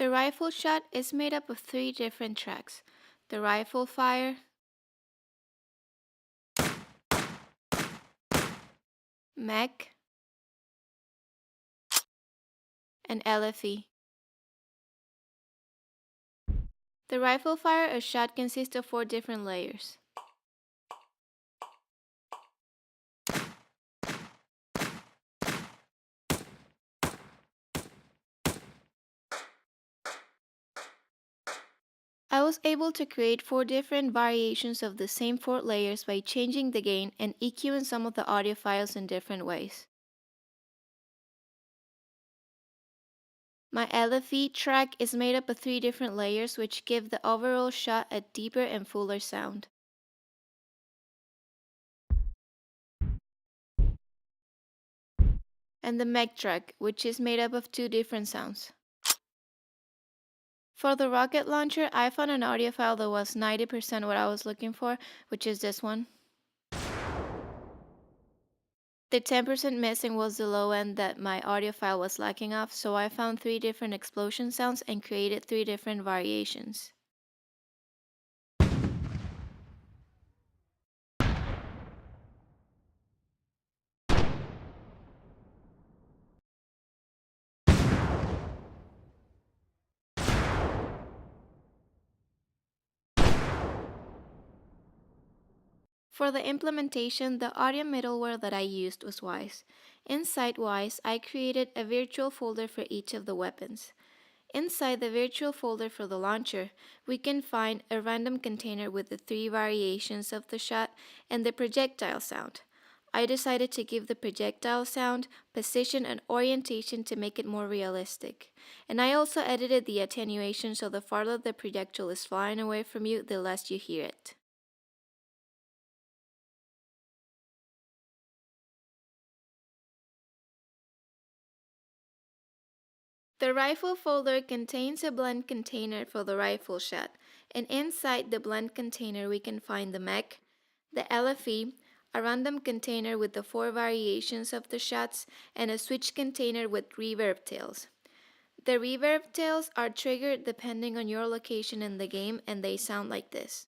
The rifle shot is made up of 3 different tracks: the rifle fire, mech, and LFE. The rifle fire or shot consists of 4 different layers. I was able to create 4 different variations of the same 4 layers by changing the gain and EQing some of the audio files in different ways. My LFE track is made up of 3 different layers which give the overall shot a deeper and fuller sound. And the mech track, which is made up of 2 different sounds. For the rocket launcher, I found an audio file that was 90% what I was looking for, which is this one. The 10% missing was the low end that my audio file was lacking of, so I found 3 different explosion sounds and created 3 different variations. For the implementation, the audio middleware that I used was Wise. Inside Wise, I created a virtual folder for each of the weapons. Inside the virtual folder for the launcher, we can find a random container with the 3 variations of the shot and the projectile sound. I decided to give the projectile sound position and orientation to make it more realistic. And I also edited the attenuation so the farther the projectile is flying away from you, the less you hear it. The rifle folder contains a blend container for the rifle shot, and inside the blend container we can find the mech, the LFE, a random container with the 4 variations of the shots, and a switch container with reverb tails. The reverb tails are triggered depending on your location in the game, and they sound like this.